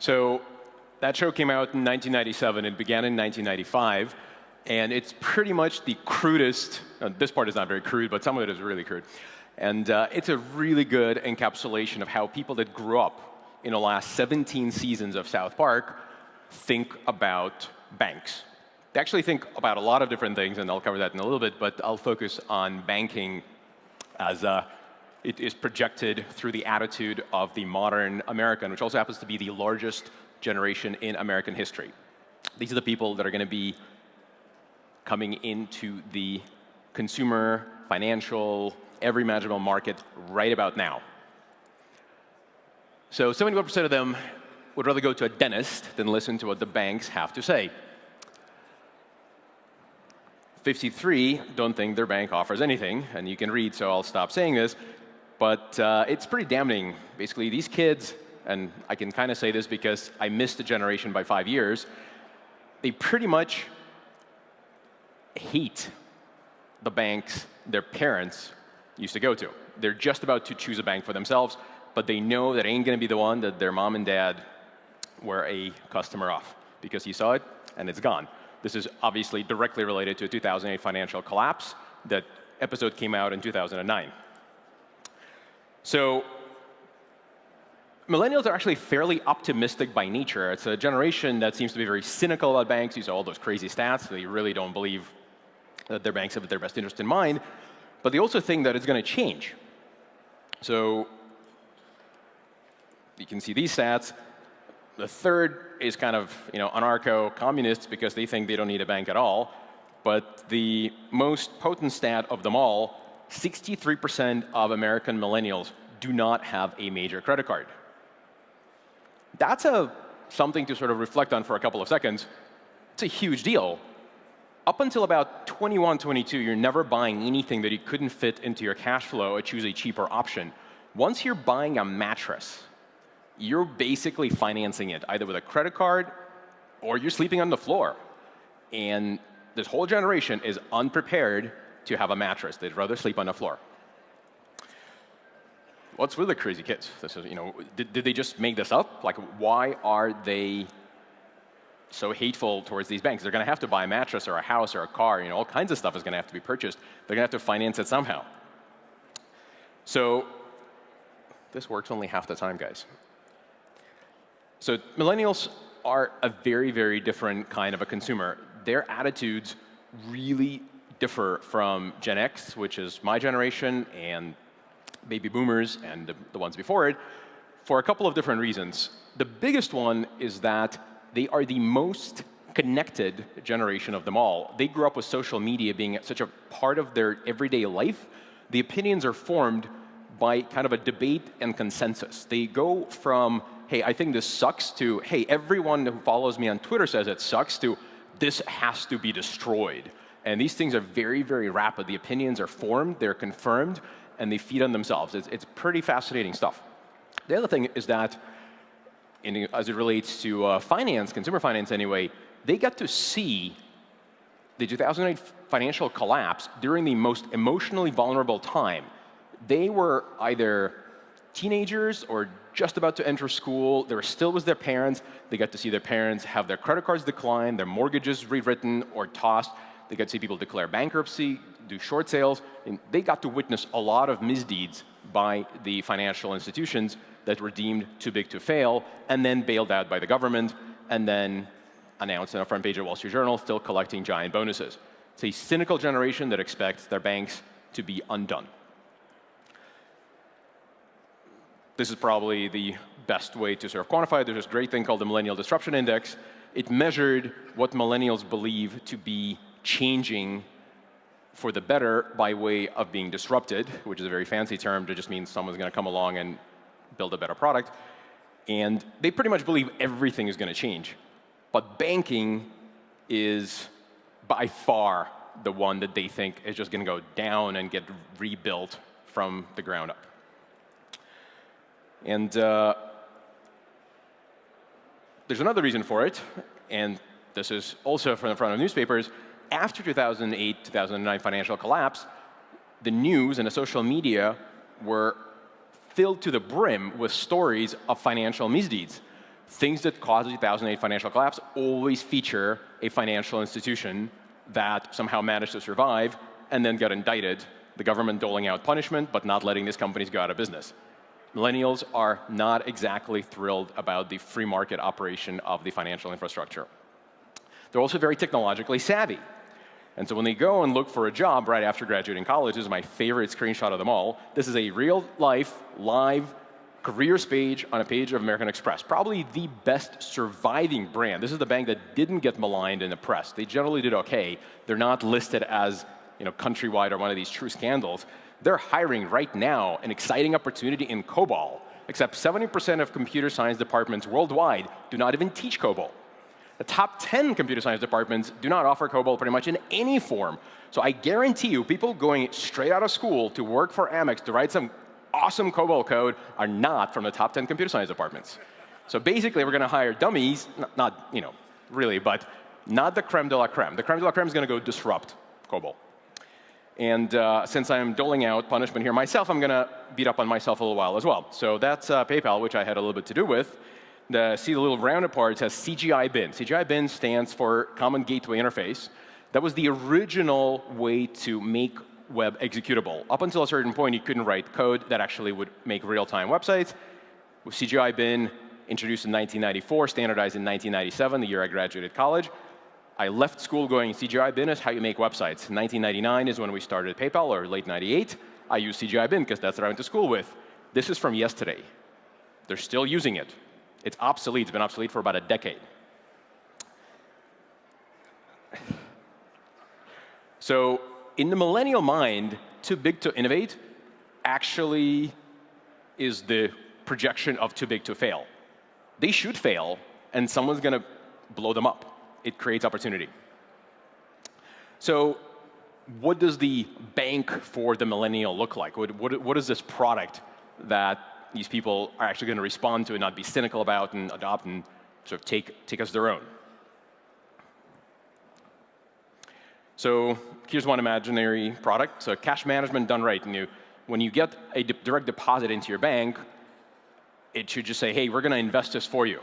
So that show came out in 1997. It began in 1995. And it's pretty much the crudest. This part is not very crude, but some of it is really crude. And it's a really good encapsulation of how people that grew up in the last 17 seasons of South Park think about banks. They actually think about a lot of different things, and I'll cover that in a little bit, but I'll focus on banking as it is projected through the attitude of the modern American, which also happens to be the largest generation in American history. These are the people that are going to be coming into the consumer, financial, every imaginable market right about now. So 71% of them would rather go to a dentist than listen to what the banks have to say. 53 don't think their bank offers anything, and you can read, so I'll stop saying this, but it's pretty damning. Basically, these kids, and I can kind of say this because I missed the generation by 5 years, they pretty much hate the banks their parents used to go to. They're just about to choose a bank for themselves, but they know that ain't going to be the one that their mom and dad were a customer of, because you saw it and it's gone. This is obviously directly related to a 2008 financial collapse. That episode came out in 2009. So millennials are actually fairly optimistic by nature. It's a generation that seems to be very cynical about banks. These are all those crazy stats. They really don't believe that their banks have their best interest in mind. But they also think that it's going to change. So you can see these stats. The third is kind of anarcho-communists because they think they don't need a bank at all. But the most potent stat of them all, 63% of American millennials do not have a major credit card. That's something to sort of reflect on for a couple of seconds. It's a huge deal. Up until about 21, 22, you're never buying anything that you couldn't fit into your cash flow or choose a cheaper option. Once you're buying a mattress, you're basically financing it, either with a credit card or you're sleeping on the floor. And this whole generation is unprepared to have a mattress. They'd rather sleep on the floor. What's with the crazy kids? This is, did they just make this up? Like, why are they so hateful towards these banks? They're going to have to buy a mattress or a house or a car. All kinds of stuff is going to have to be purchased. They're going to have to finance it somehow. So this works only half the time, guys. So millennials are a very, very different kind of a consumer. Their attitudes really differ from Gen X, which is my generation, and baby boomers and the ones before it, for a couple of different reasons. The biggest one is that they are the most connected generation of them all. They grew up with social media being such a part of their everyday life. The opinions are formed by kind of a debate and consensus. They go from, hey, I think this sucks, to, hey, everyone who follows me on Twitter says it sucks, to, this has to be destroyed. And these things are very, very rapid. The opinions are formed, they're confirmed, and they feed on themselves. It's pretty fascinating stuff. The other thing is that, as it relates to finance, consumer finance anyway, they got to see the 2008 financial collapse during the most emotionally vulnerable time. They were either teenagers or just about to enter school. They were still with their parents. They got to see their parents have their credit cards decline, their mortgages rewritten or tossed. They got to see people declare bankruptcy, do short sales. And they got to witness a lot of misdeeds by the financial institutions that were deemed too big to fail, and then bailed out by the government, and then announced on the front page of Wall Street Journal, still collecting giant bonuses. It's a cynical generation that expects their banks to be undone. This is probably the best way to sort of quantify it. There's this great thing called the Millennial Disruption Index. It measured what millennials believe to be changing for the better by way of being disrupted, which is a very fancy term that just means someone's going to come along and build a better product. And they pretty much believe everything is going to change. But banking is by far the one that they think is just going to go down and get rebuilt from the ground up. And there's another reason for it, and this is also from the front of newspapers. After 2008, 2009 financial collapse, the news and the social media were filled to the brim with stories of financial misdeeds. things that caused the 2008 financial collapse always feature a financial institution that somehow managed to survive and then got indicted, the government doling out punishment but not letting these companies go out of business. Millennials are not exactly thrilled about the free market operation of the financial infrastructure. They're also very technologically savvy. And so when they go and look for a job right after graduating college, this is my favorite screenshot of them all. This is a real-life, live careers page on a page of American Express. Probably the best surviving brand. This is the bank that didn't get maligned in the press. They generally did okay. They're not listed as countrywide or one of these true scandals. They're hiring right now an exciting opportunity in COBOL, except 70% of computer science departments worldwide do not even teach COBOL. The top 10 computer science departments do not offer COBOL pretty much in any form. So I guarantee you, people going straight out of school to work for Amex to write some awesome COBOL code are not from the top 10 computer science departments. So basically, we're going to hire dummies, not really, but not the creme de la creme. The creme de la creme is going to go disrupt COBOL. And since I'm doling out punishment here myself, I'm going to beat up on myself a little while as well. So that's PayPal, which I had a little bit to do with. See the little rounded part, it says CGI bin. CGI bin stands for Common Gateway Interface. That was the original way to make web executable. Up until a certain point, you couldn't write code that actually would make real-time websites. With CGI bin introduced in 1994, standardized in 1997, the year I graduated college. I left school going, CGI bin is how you make websites. 1999 is when we started PayPal, or late 98. I used CGI bin because that's what I went to school with. This is from yesterday. They're still using it. It's obsolete. It's been obsolete for about a decade. So in the millennial mind, too big to innovate actually is the projection of too big to fail. They should fail, and someone's going to blow them up. It creates opportunity. So what does the bank for the millennial look like? What is this product that these people are actually going to respond to and not be cynical about and adopt and sort of take as their own? So here's one imaginary product. So cash management done right. When you get a direct deposit into your bank, it should just say, hey, we're going to invest this for you.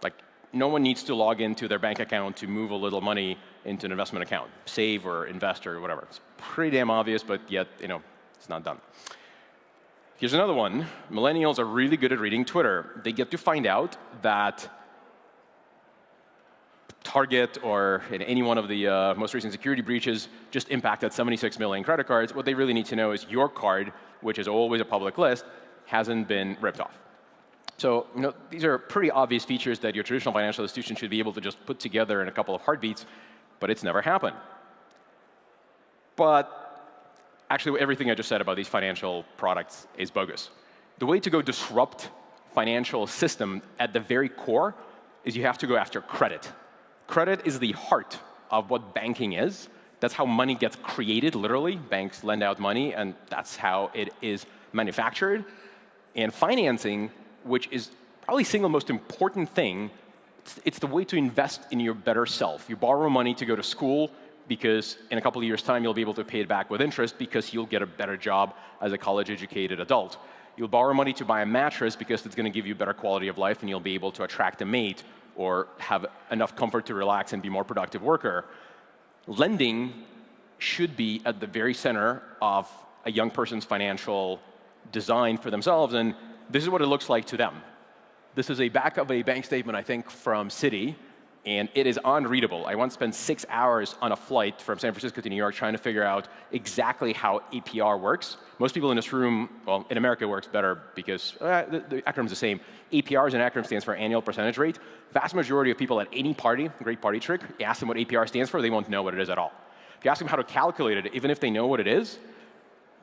Like, no one needs to log into their bank account to move a little money into an investment account, save or invest or whatever. It's pretty damn obvious, but yet, it's not done. Here's another one. Millennials are really good at reading Twitter. They get to find out that Target or in any one of the most recent security breaches just impacted 76 million credit cards. What they really need to know is your card, which is always a public list, hasn't been ripped off. So these are pretty obvious features that your traditional financial institution should be able to just put together in a couple of heartbeats, but it's never happened. But actually, everything I just said about these financial products is bogus. The way to go disrupt financial system at the very core is you have to go after credit. Credit is the heart of what banking is. That's how money gets created, literally. Banks lend out money, and that's how it is manufactured. And financing, which is probably the single most important thing, it's the way to invest in your better self. You borrow money to go to school because in a couple of years' time, you'll be able to pay it back with interest because you'll get a better job as a college-educated adult. You'll borrow money to buy a mattress because it's going to give you better quality of life and you'll be able to attract a mate or have enough comfort to relax and be a more productive worker. Lending should be at the very center of a young person's financial design for themselves, and this is what it looks like to them. This is a back of a bank statement, I think, from Citi, and it is unreadable. I once spent 6 hours on a flight from San Francisco to New York trying to figure out exactly how APR works. Most people in this room, well, in America it works better because the acronym's the same. APR is an acronym, stands for annual percentage rate. Vast majority of people at any party, great party trick, you ask them what APR stands for, they won't know what it is at all. If you ask them how to calculate it, even if they know what it is,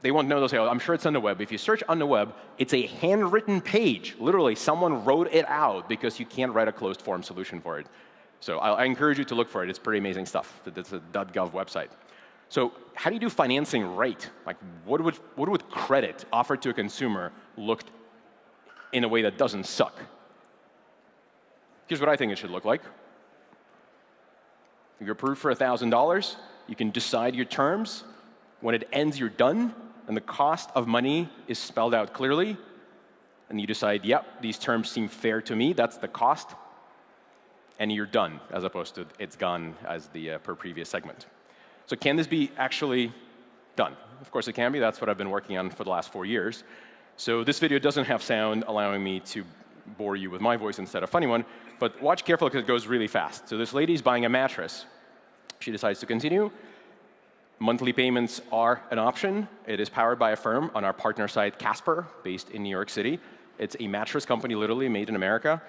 they won't know. They'll say, oh, I'm sure it's on the web. If you search on the web, it's a handwritten page. Literally, someone wrote it out because you can't write a closed form solution for it. So I encourage you to look for it. It's pretty amazing stuff. It's a .gov website. So how do you do financing right? Like, what would credit offered to a consumer look in a way that doesn't suck? Here's what I think it should look like. You're approved for $1,000. You can decide your terms. When it ends, you're done, and the cost of money is spelled out clearly. and you decide, yep, these terms seem fair to me, that's the cost, and you're done, as opposed to it's gone as the per previous segment. So can this be actually done? Of course it can be. That's what I've been working on for the last 4 years. So this video doesn't have sound, allowing me to bore you with my voice instead of a funny one, but watch carefully because it goes really fast. So this lady's buying a mattress. She decides to continue. Monthly payments are an option. It is powered by a firm on our partner site, Casper, based in New York City. It's a mattress company, literally made in America.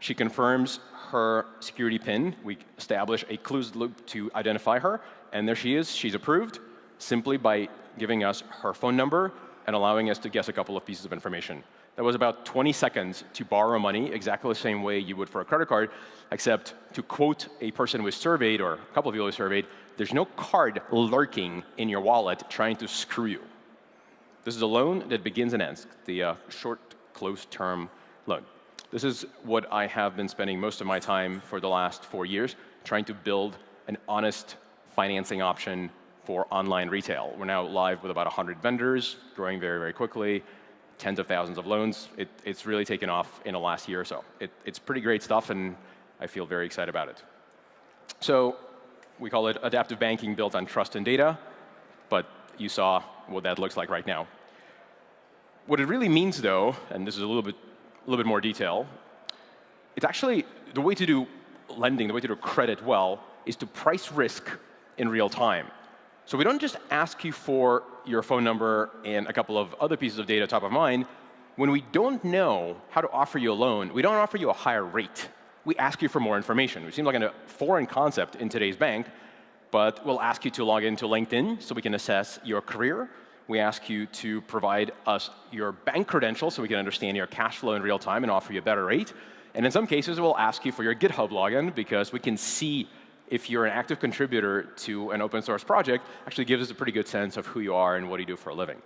She confirms her security PIN. We establish a closed loop to identify her, and there she is. She's approved simply by giving us her phone number and allowing us to guess a couple of pieces of information. That was about 20 seconds to borrow money, exactly the same way you would for a credit card, except to quote a person who was surveyed, or a couple of people who surveyed, there's no card lurking in your wallet trying to screw you. This is a loan that begins and ends, the short, closed-term loan. This is what I have been spending most of my time for the last 4 years, trying to build an honest financing option for online retail. We're now live with about 100 vendors, growing very, very quickly, tens of thousands of loans. It's really taken off in the last year or so. It's pretty great stuff, and I feel very excited about it. So we call it adaptive banking built on trust and data, but you saw what that looks like right now. What it really means, though, and this is a little bit more detail, it's actually the way to do lending, the way to do credit well, is to price risk in real time. So we don't just ask you for your phone number and a couple of other pieces of data top of mind. When we don't know how to offer you a loan, we don't offer you a higher rate. We ask you for more information. It seems like a foreign concept in today's bank, but we'll ask you to log into LinkedIn so we can assess your career. We ask you to provide us your bank credentials so we can understand your cash flow in real time and offer you a better rate. And in some cases, we'll ask you for your GitHub login because we can see if you're an active contributor to an open source project. Actually gives us a pretty good sense of who you are and what you do for a living.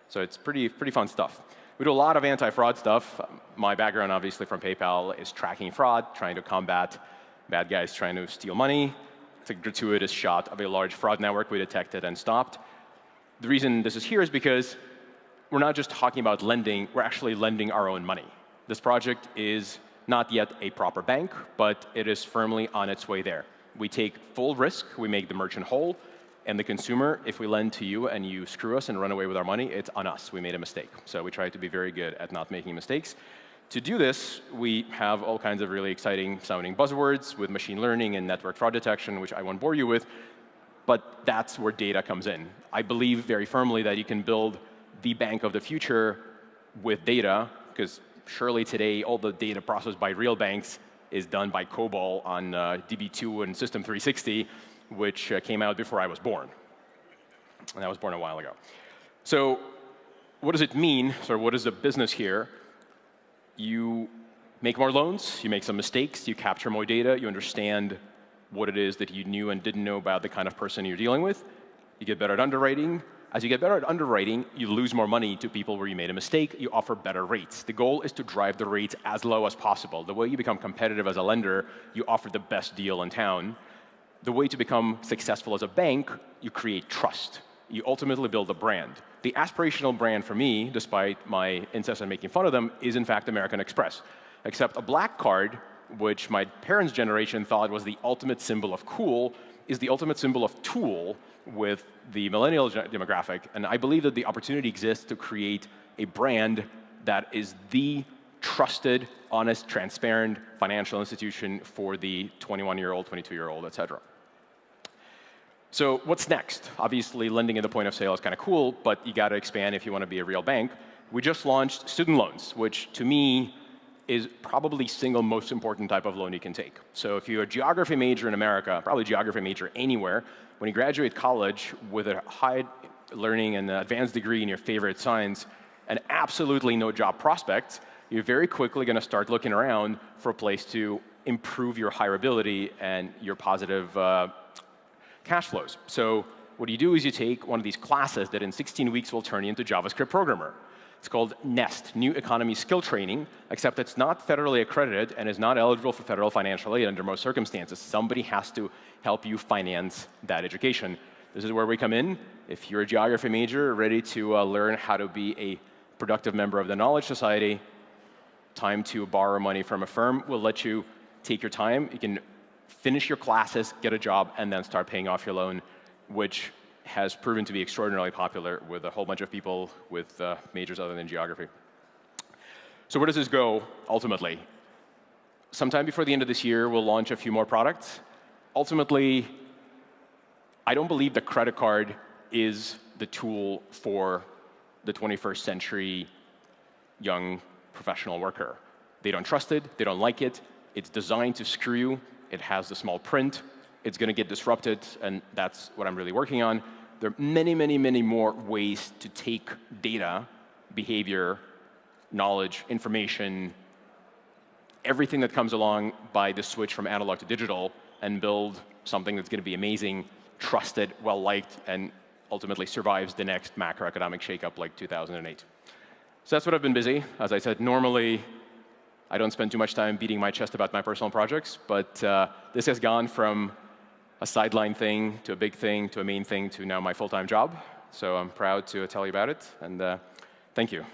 So it's pretty fun stuff. We do a lot of anti-fraud stuff. My background, obviously, from PayPal is tracking fraud, trying to combat bad guys trying to steal money. It's a gratuitous shot of a large fraud network we detected and stopped. The reason this is here is because we're not just talking about lending, we're actually lending our own money. This project is not yet a proper bank, but it is firmly on its way there. We take full risk, we make the merchant whole, and the consumer, if we lend to you and you screw us and run away with our money, it's on us. We made a mistake. So we try to be very good at not making mistakes. To do this, we have all kinds of really exciting sounding buzzwords with machine learning and network fraud detection, which I won't bore you with, but that's where data comes in. I believe very firmly that you can build the bank of the future with data, because surely today all the data processed by real banks is done by COBOL on DB2 and System 360, which came out before I was born. And I was born a while ago. So what does it mean? So what is the business here? You make more loans, you make some mistakes, you capture more data, you understand what it is that you knew and didn't know about the kind of person you're dealing with. You get better at underwriting. As you get better at underwriting, you lose more money to people where you made a mistake. You offer better rates. The goal is to drive the rates as low as possible. The way you become competitive as a lender, you offer the best deal in town. The way to become successful as a bank, you create trust. You ultimately build a brand. The aspirational brand for me, despite my incessant making fun of them, is in fact American Express. Except a black card, which my parents' generation thought was the ultimate symbol of cool, is the ultimate symbol of tool with the millennial demographic. And I believe that the opportunity exists to create a brand that is the trusted, honest, transparent financial institution for the 21-year-old, 22-year-old, et cetera. So what's next? Obviously, lending at the point of sale is kind of cool, but you got to expand if you want to be a real bank. We just launched student loans, which to me is probably the single most important type of loan you can take. So if you're a geography major in America, probably a geography major anywhere, when you graduate college with a high learning and an advanced degree in your favorite science and absolutely no job prospects, you're very quickly going to start looking around for a place to improve your hireability and your positive cash flows. So what you do is you take one of these classes that in 16 weeks will turn you into a JavaScript programmer. It's called NEST, New Economy Skill Training, except it's not federally accredited and is not eligible for federal financial aid under most circumstances. Somebody has to help you finance that education. This is where we come in. If you're a geography major ready to learn how to be a productive member of the knowledge society, time to borrow money from a firm will let you take your time. You can finish your classes, get a job, and then start paying off your loan, which has proven to be extraordinarily popular with a whole bunch of people with majors other than geography. So where does this go ultimately? Sometime before the end of this year, we'll launch a few more products. Ultimately, I don't believe the credit card is the tool for the 21st century young professional worker. They don't trust it, they don't like it, it's designed to screw you, it has the small print, it's going to get disrupted, and that's what I'm really working on. There are many, many, many more ways to take data, behavior, knowledge, information, everything that comes along by the switch from analog to digital, and build something that's going to be amazing, trusted, well-liked, and ultimately survives the next macroeconomic shakeup like 2008. So that's what I've been busy. As I said, normally I don't spend too much time beating my chest about my personal projects, but this has gone from a sideline thing to a big thing to a main thing to now my full-time job. So I'm proud to tell you about it, and thank you.